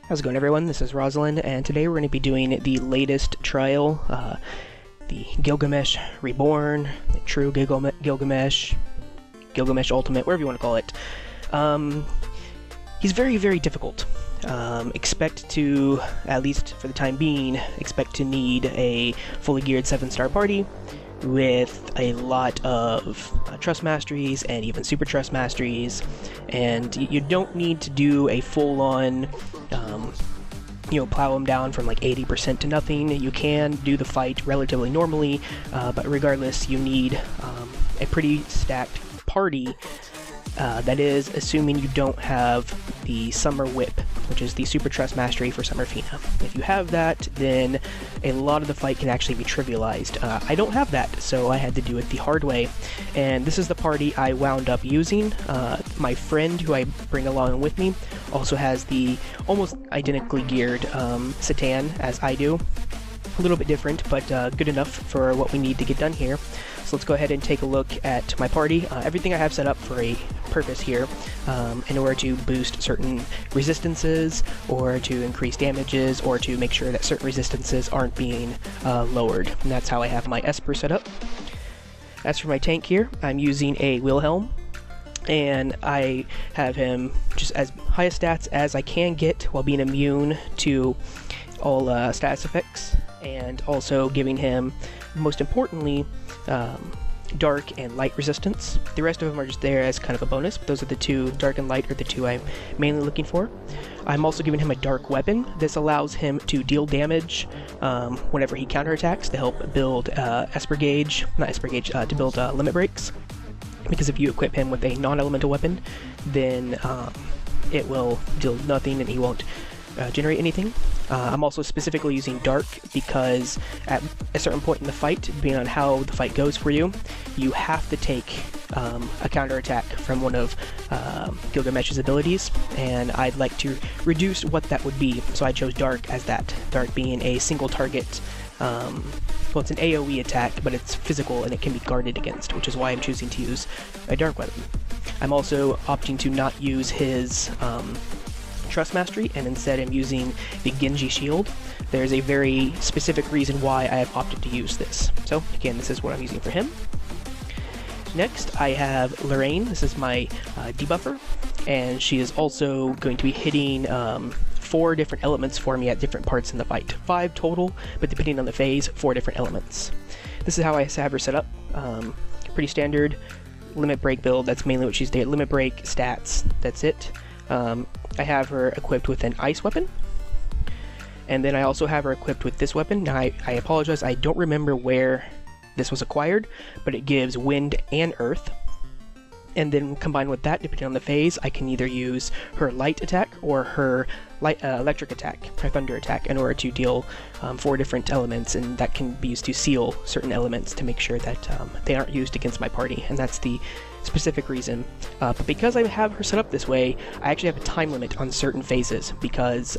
How's it going, everyone? This is Rosalind, and today we're going to be doing the latest trial, the Gilgamesh Reborn, the True Gilgamesh, Gilgamesh Ultimate, whatever you want to call it. He's very, very difficult. Expect to, at least for the time being, expect to need a fully geared 7-star party with a lot of trust masteries and even super trust masteries, and you don't need to do a full-on plow them down from like 80% to nothing. You can do the fight relatively normally, but regardless, you need a pretty stacked party. That is, assuming you don't have the Summer Whip, which is the Super Trust Mastery for Summerfina. If you have that, then a lot of the fight can actually be trivialized. I don't have that, so I had to do it the hard way. And this is the party I wound up using. My friend, who I bring along with me, also has the almost identically geared Satan as I do. A little bit different, but good enough for what we need to get done here. So let's go ahead and take a look at my party. Everything I have set up for a purpose here, in order to boost certain resistances, or to increase damages, or to make sure that certain resistances aren't being lowered. And that's how I have my Esper set up. As for my tank here, I'm using a Wilhelm, and I have him just as high stats as I can get while being immune to all status effects, and also giving him, most importantly, dark and light resistance. The rest of them are just there as kind of a bonus, but those are the two, dark and light are the two I'm mainly looking for. I'm also giving him a dark weapon. This allows him to deal damage whenever he counterattacks to help build to build limit breaks. Because if you equip him with a non-elemental weapon, then it will deal nothing and he won't generate anything. I'm also specifically using Dark because at a certain point in the fight, depending on how the fight goes for you, you have to take a counterattack from one of Gilgamesh's abilities, and I'd like to reduce what that would be, so I chose Dark as that. Dark being a single target, well, it's an AoE attack, but it's physical and it can be guarded against, which is why I'm choosing to use a Dark weapon. I'm also opting to not use his Trust Mastery, and instead I'm using the Genji Shield. There's a very specific reason why I have opted to use this. So again, this is what I'm using for him. Next, I have Lorraine. This is my debuffer, and she is also going to be hitting 4 different elements for me at different parts in the fight. 5 total, but depending on the phase, 4 different elements. This is how I have her set up. Pretty standard limit break build. That's mainly what she's doing. Limit break, stats, that's it. I have her equipped with an ice weapon, and then I also have her equipped with this weapon. Now I apologize, I don't remember where this was acquired, but it gives wind and earth, and then combined with that, depending on the phase, I can either use her light attack or her electric attack, her thunder attack, in order to deal 4 different elements, and that can be used to seal certain elements to make sure that they aren't used against my party, and that's the specific reason. But because I have her set up this way, I actually have a time limit on certain phases, because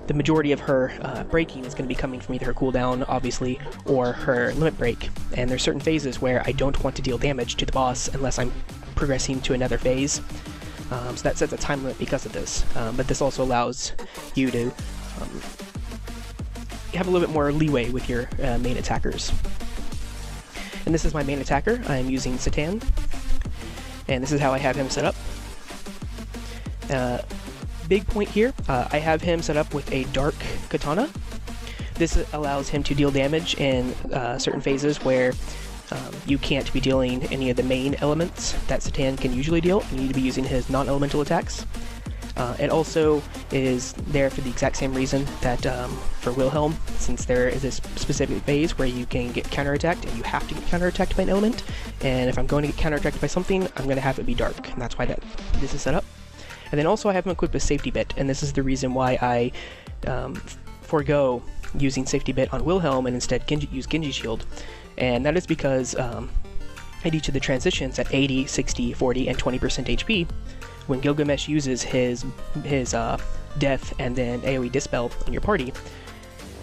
the majority of her breaking is going to be coming from either her cooldown, obviously, or her limit break, and there's certain phases where I don't want to deal damage to the boss unless I'm progressing to another phase. So that sets a time limit because of this, but this also allows you to have a little bit more leeway with your main attackers. And this is my main attacker. I'm using Satan, and this is how I have him set up. Big point here, I have him set up with a dark katana. This allows him to deal damage in certain phases where you can't be dealing any of the main elements that Satan can usually deal. You need to be using his non-elemental attacks. It also is there for the exact same reason that for Wilhelm, since there is this specific phase where you can get counterattacked, and you have to get counterattacked by an element, and if I'm going to get counterattacked by something, I'm going to have it be dark, and that's why this is set up. And then also I have him equipped with Safety Bit, and this is the reason why I forego using Safety Bit on Wilhelm and instead use Genji Shield, and that is because at each of the transitions at 80, 60, 40, and 20% HP, when Gilgamesh uses his death and then AoE Dispel on your party,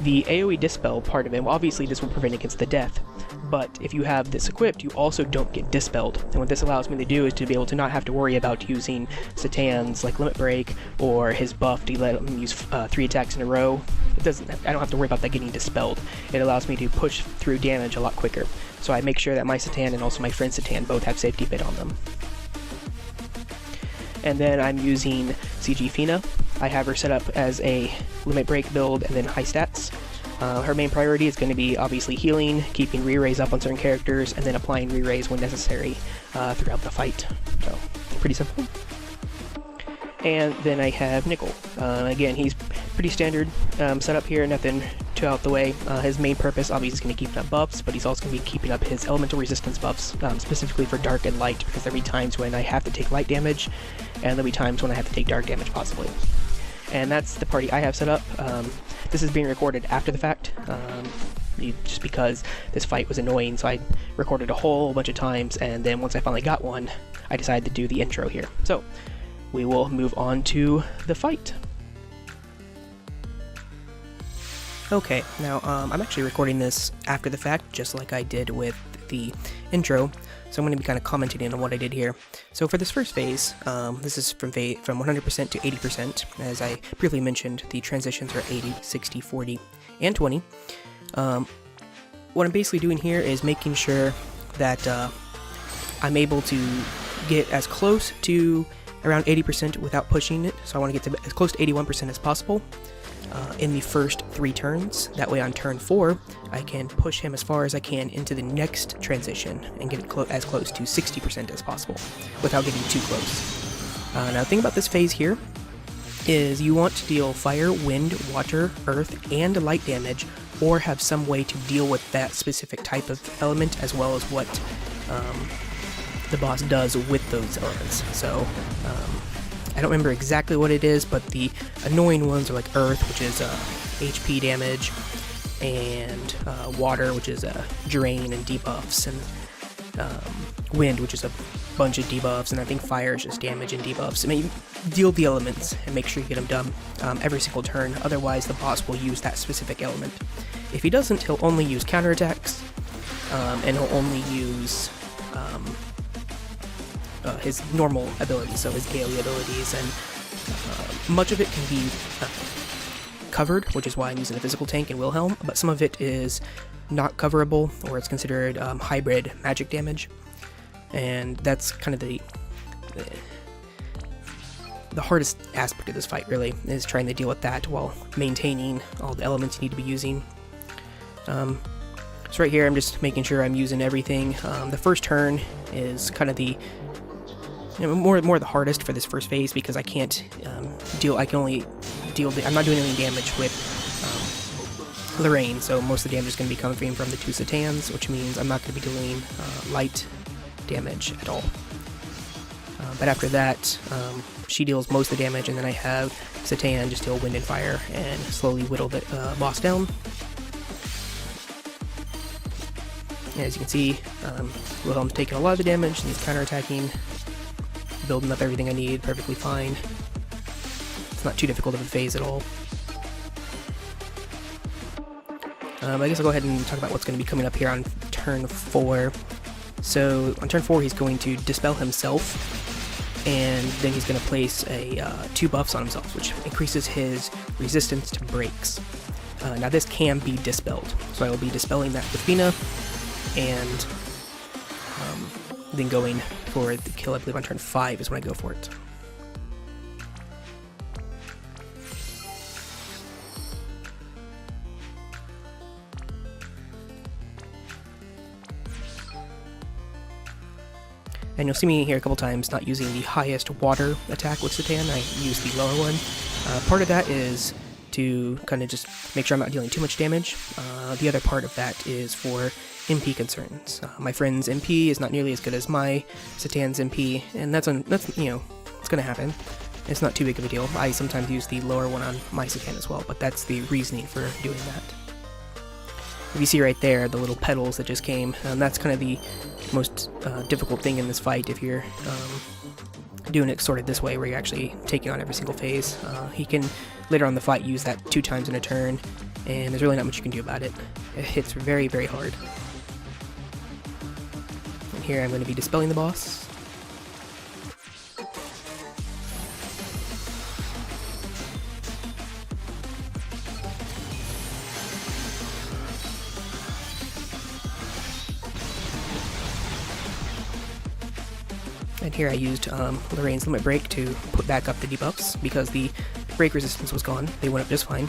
the AoE Dispel part of it, well, obviously this will prevent against the death, but if you have this equipped, you also don't get dispelled. And what this allows me to do is to be able to not have to worry about using Satan's like Limit Break or his buff to let him use 3 attacks in a row. I don't have to worry about that getting dispelled. It allows me to push through damage a lot quicker. So I make sure that my Satan and also my friend Satan both have safety bit on them. And then I'm using CG Fina. I have her set up as a Limit Break build and then high stats. Her main priority is going to be obviously healing, keeping re-raise up on certain characters, and then applying re-raise when necessary throughout the fight. So, pretty simple. And then I have Nickel. Again, he's pretty standard setup here, nothing too out the way. His main purpose obviously is going to keep up buffs, but he's also going to be keeping up his elemental resistance buffs, specifically for dark and light, because there'll be times when I have to take light damage, and there'll be times when I have to take dark damage possibly. And that's the party I have set up. This is being recorded after the fact, just because this fight was annoying, so I recorded a whole bunch of times, and then once I finally got one, I decided to do the intro here. So, we will move on to the fight. Okay, now I'm actually recording this after the fact, just like I did with the intro, so I'm going to be kind of commenting on what I did here. So for this first phase, this is from 100% to 80%. As I briefly mentioned, the transitions are 80, 60, 40, and 20. What I'm basically doing here is making sure that I'm able to get as close to around 80% without pushing it, so I want to get to as close to 81% as possible in the first 3 turns. That way on turn 4, I can push him as far as I can into the next transition and get it as close to 60% as possible without getting too close. Now the thing about this phase here is you want to deal fire, wind, water, earth, and light damage, or have some way to deal with that specific type of element as well as what the boss does with those elements. So I don't remember exactly what it is, but the annoying ones are like earth, which is HP damage, and water, which is drain and debuffs, and wind, which is a bunch of debuffs, and I think fire is just damage and debuffs. I mean, deal the elements and make sure you get them done every single turn, otherwise the boss will use that specific element. If he doesn't, he'll only use counterattacks, and he'll only use his normal abilities, so his daily abilities, and much of it can be covered, which is why I'm using a physical tank in Wilhelm, but some of it is not coverable, or it's considered hybrid magic damage, and that's kind of the hardest aspect of this fight, really, is trying to deal with that while maintaining all the elements you need to be using. So right here, I'm just making sure I'm using everything. The first turn is kind of the more the hardest for this first phase, because I can't I can only deal. I'm not doing any damage with Lorraine, so most of the damage is going to be coming from the 2 Satans, which means I'm not going to be doing light damage at all. But after that, she deals most of the damage, and then I have Satan just deal wind and fire and slowly whittle the boss down. And as you can see, Wilhelm's taking a lot of the damage, and he's counterattacking, building up everything I need perfectly fine. It's not too difficult of a phase at all. I guess I'll go ahead and talk about what's going to be coming up here on turn 4. So on turn 4, he's going to dispel himself, and then he's going to place 2 buffs on himself, which increases his resistance to breaks. Now this can be dispelled, so I will be dispelling that with Fina, and then going for the kill, I believe on turn 5 is when I go for it. And you'll see me here a couple times not using the highest water attack with Satan. I use the lower one. Part of that is to kind of just make sure I'm not dealing too much damage. The other part of that is for MP concerns. My friend's MP is not nearly as good as my Satan's MP, and that's you know, it's gonna happen. It's not too big of a deal. I sometimes use the lower one on my Satan as well, but that's the reasoning for doing that. If you see right there, the little petals that just came, that's kind of the most difficult thing in this fight if you're doing it sort of this way, where you're actually taking on every single phase. He can, later on in the fight, use that 2 times in a turn, and there's really not much you can do about it. It hits very, very hard. And here I'm going to be dispelling the boss. And here I used Lorraine's limit break to put back up the debuffs because the break resistance was gone. They went up just fine.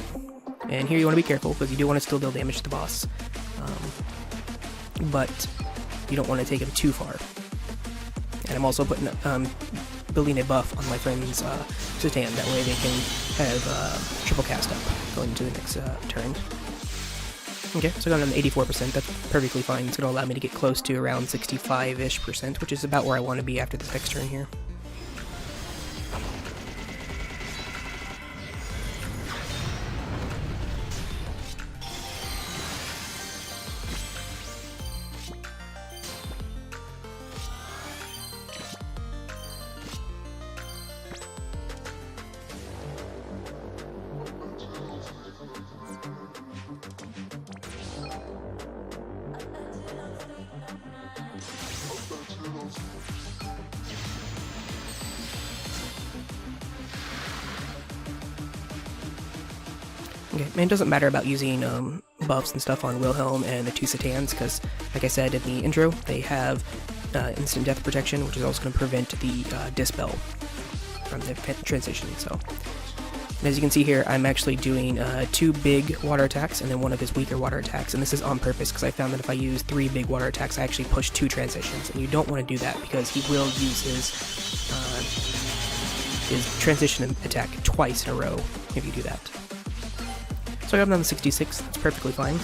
And here you want to be careful because you do want to still deal damage to the boss. But you don't want to take him too far. And I'm also putting building a buff on my friend's Satan. That way they can have triple cast up going into the next turn. Okay, so I got an 84%, that's perfectly fine. It's going to allow me to get close to around 65-ish%, which is about where I want to be after this next turn here. Okay, and it doesn't matter about using buffs and stuff on Wilhelm and the two Satans, because, like I said in the intro, they have instant death protection, which is also going to prevent the dispel from the transition. So, and as you can see here, I'm actually doing 2 big water attacks and then one of his weaker water attacks, and this is on purpose because I found that if I use 3 big water attacks, I actually push 2 transitions, and you don't want to do that because he will use his transition attack twice in a row if you do that. So I got him down to 66, that's perfectly fine.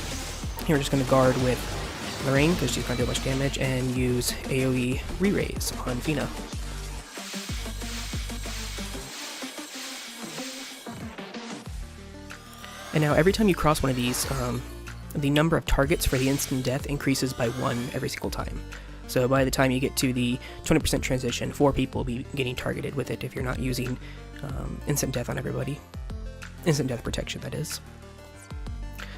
Here we're just going to guard with Lorraine because she's not doing much damage, and use AoE re-raise on Fina. And now every time you cross one of these, the number of targets for the instant death increases by 1 every single time. So by the time you get to the 20% transition, 4 people will be getting targeted with it if you're not using instant death on everybody. Instant death protection, that is.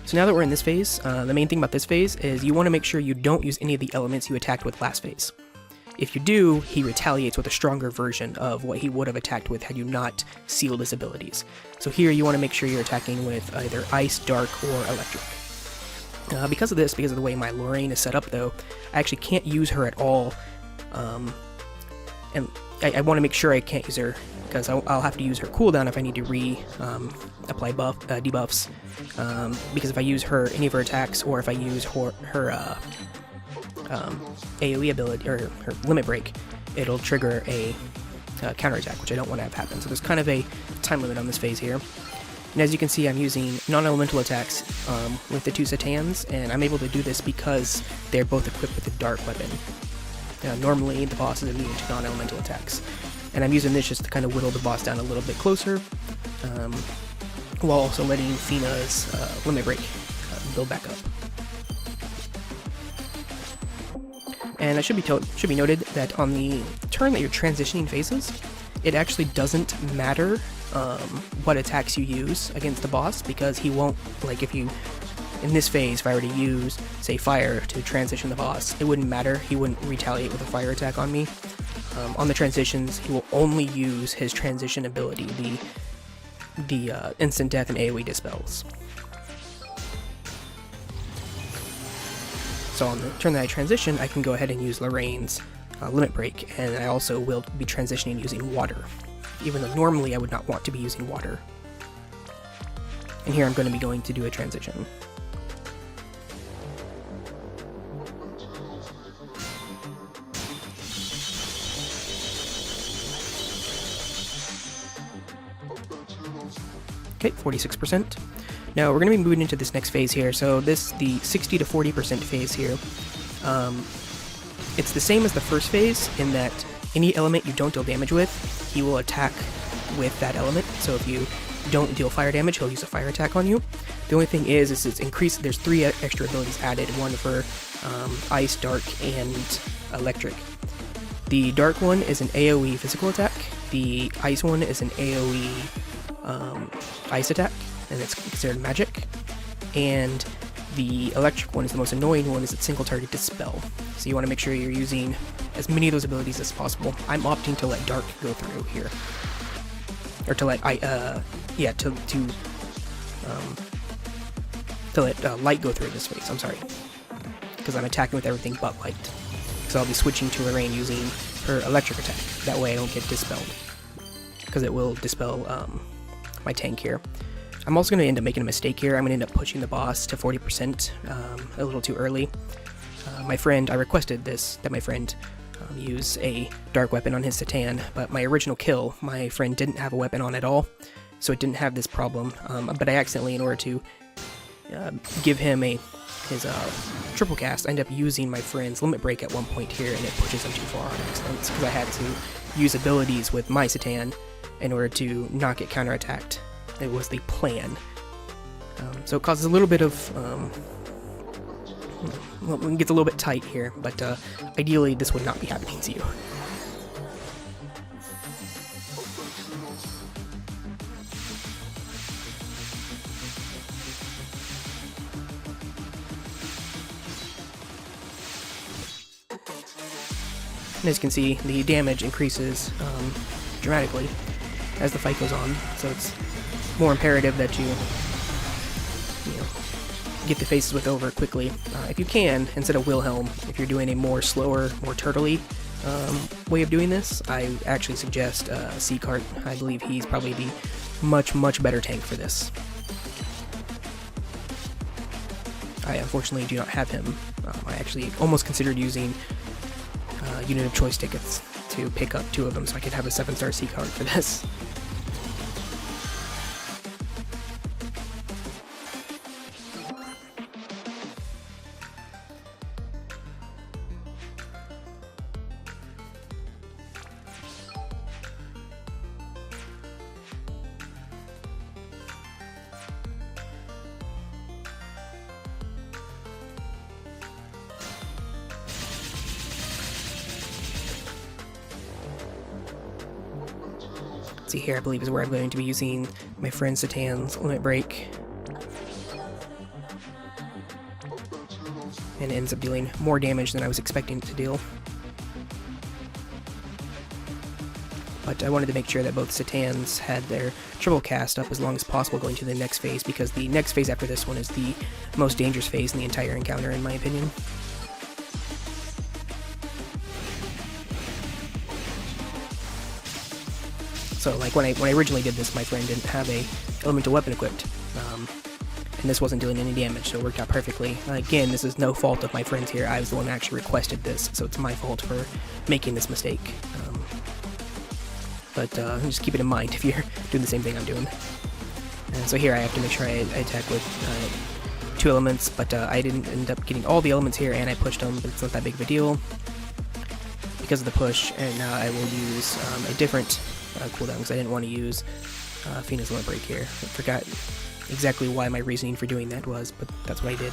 So now that we're in this phase, the main thing about this phase is you want to make sure you don't use any of the elements you attacked with last phase. If you do, he retaliates with a stronger version of what he would have attacked with had you not sealed his abilities. So here you want to make sure you're attacking with either ice, dark, or electric. Because of this, because of the way my Lorraine is set up though, I actually can't use her at all, and I want to make sure I can't use her, because I'll have to use her cooldown if I need to apply debuffs, because if I use any of her attacks, or if I use her AoE ability, or her limit break, it'll trigger a counterattack, which I don't want to have happen. So there's kind of a time limit on this phase here. And as you can see, I'm using non-elemental attacks with the 2 Satans, and I'm able to do this because they're both equipped with a dark weapon. Normally, the boss is immune to non-elemental attacks, and I'm using this just to kind of whittle the boss down a little bit closer, while also letting Fina's limit break build back up. And it should be noted that on the turn that you're transitioning phases, it actually doesn't matter what attacks you use against the boss, because he won't, like, if you, in this phase, if I were to use, say, fire to transition the boss, it wouldn't matter. He wouldn't retaliate with a fire attack on me. On the transitions, he will only use his transition ability, the instant death and AoE dispels. So on the turn that I transition, I can go ahead and use Lorraine's limit break, and I also will be transitioning using water, even though normally I would not want to be using water. And here I'm going to be going to do a transition. Okay, 46%. Now we're going to be moving into this next phase here. So the 60 to 40% phase here. It's the same as the first phase in that any element you don't deal damage with, he will attack with that element. So if you don't deal fire damage, he'll use a fire attack on you. The only thing is it's increased. There's 3 extra abilities added, one for ice, dark, and electric. The dark one is an AoE physical attack. The ice one is an AoE ice attack, and it's considered magic. And The electric one is the most annoying one, is its single target dispel. So you want to make sure you're using as many of those abilities as possible. I'm opting to let dark go through here. Or to let light go through this phase, I'm sorry. Because I'm attacking with everything but light. So I'll be switching to Lorraine using her electric attack. That way I don't get dispelled. Because it will dispel my tank here. I'm also going to end up making a mistake here. I'm going to end up pushing the boss to 40% a little too early. I requested that my friend use a dark weapon on his Satan, but my original kill, my friend didn't have a weapon on at all, so it didn't have this problem. But I accidentally, in order to give him his triple cast, I ended up using my friend's limit break at one point here, and it pushes him too far on accident, because I had to use abilities with my Satan in order to not get counterattacked. It was the plan. So it causes a little bit of, well, it gets a little bit tight here, but ideally this would not be happening to you. And as you can see, the damage increases dramatically as the fight goes on, so it's more imperative that you get the phases with over quickly. If you can, instead of Wilhelm, if you're doing a more slower, more turtley way of doing this, I actually suggest Seacart. I believe he's probably the much better tank for this. I unfortunately do not have him. I actually almost considered using unit of choice tickets to pick up 2 of them so I could have a 7-star Seacart for this. See here, I believe, is where I'm going to be using my friend Satan's limit break. And it ends up dealing more damage than I was expecting it to deal. But I wanted to make sure that both Satans had their triple cast up as long as possible going to the next phase, because the next phase after this one is the most dangerous phase in the entire encounter, in my opinion. So, like, when I originally did this, my friend didn't have a elemental weapon equipped, and this wasn't doing any damage, so it worked out perfectly. Again, this is no fault of my friend's here. I was the one who actually requested this, so it's my fault for making this mistake. But just keep it in mind if you're doing the same thing I'm doing. And so here I have to make sure I attack with 2 elements, but I didn't end up getting all the elements here, and I pushed them, but it's not that big of a deal because of the push, and now I will use a different cooldown, because I didn't want to use Phoenix limit break here. I forgot exactly why my reasoning for doing that was, but that's what I did.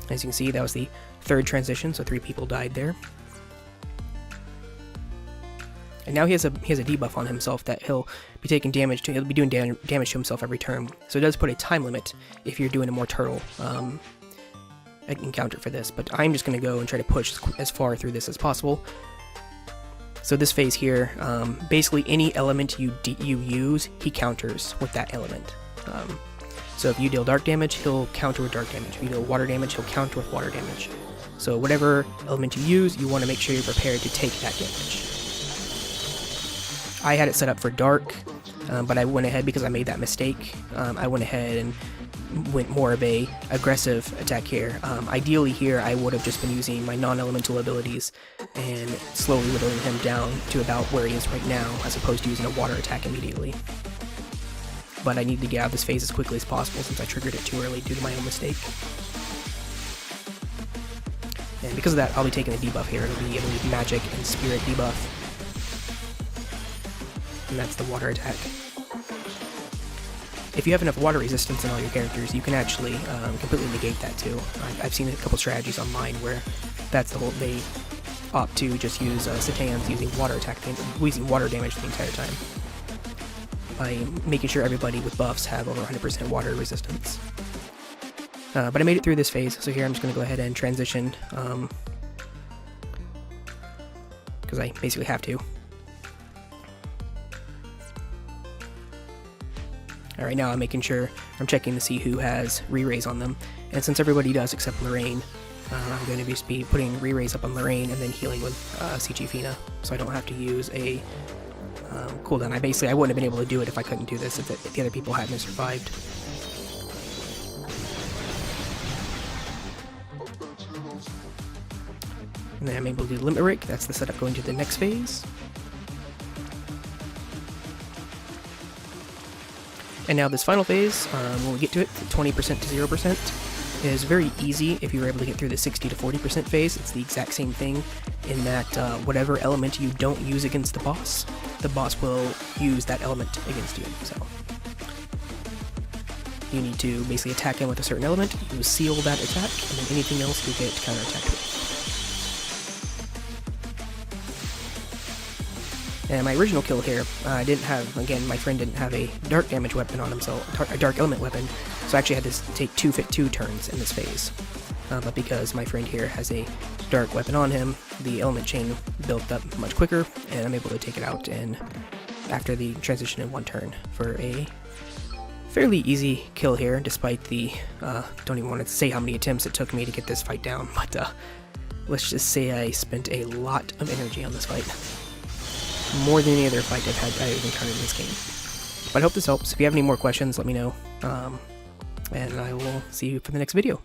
As you can see, that was the 3rd transition, so 3 people died there. And now he has a debuff on himself that he'll be taking damage to. He'll be doing damage to himself every turn. So it does put a time limit if you're doing a more turtle encounter for this, but I'm just going to go and try to push as far through this as possible. So this phase here, basically any element you use, he counters with that element. So if you deal dark damage, he'll counter with dark damage. If you deal water damage, he'll counter with water damage. So whatever element you use, you want to make sure you're prepared to take that damage. I had it set up for dark, but I went ahead, because I made that mistake, I went ahead and went more of a aggressive attack here. Ideally here I would have just been using my non-elemental abilities and slowly whittling him down to about where he is right now, as opposed to using a water attack immediately. But I need to get out of this phase as quickly as possible since I triggered it too early due to my own mistake. And because of that, I'll be taking a debuff here. It'll be a magic and spirit debuff. And that's the water attack. If you have enough water resistance in all your characters, you can actually completely negate that too. I've seen a couple strategies online where that's the whole, they opt to just use Satans using water attack, using water damage the entire time. by making sure everybody with buffs have over 100% water resistance. But I made it through this phase, so here I'm just going to go ahead and transition, because I basically have to. Alright, now I'm making sure, I'm checking to see who has re-raise on them, and since everybody does except Lorraine, I'm going to just be putting re-raise up on Lorraine and then healing with CG Fina, so I don't have to use a cooldown. I wouldn't have been able to do it if I couldn't do this, if the other people hadn't survived. And then I'm able to do Limit Break. That's the setup going to the next phase. And now this final phase, when we get to it, 20% to 0%, is very easy if you were able to get through the 60 to 40% phase. It's the exact same thing in that whatever element you don't use against the boss will use that element against you. So you need to basically attack him with a certain element, you seal that attack, and then anything else you get counterattacked with. And my original kill here, I didn't have, again, my friend didn't have a dark damage weapon on himself, a dark element weapon, so I actually had to take two turns in this phase. But because my friend here has a dark weapon on him, the element chain built up much quicker, and I'm able to take it out after the transition in one turn for a fairly easy kill here, despite the, don't even want to say how many attempts it took me to get this fight down, but let's just say I spent a lot of energy on this fight. More than any other fight I've encountered in this game. But I hope this helps. If you have any more questions, let me know. And I will see you for the next video.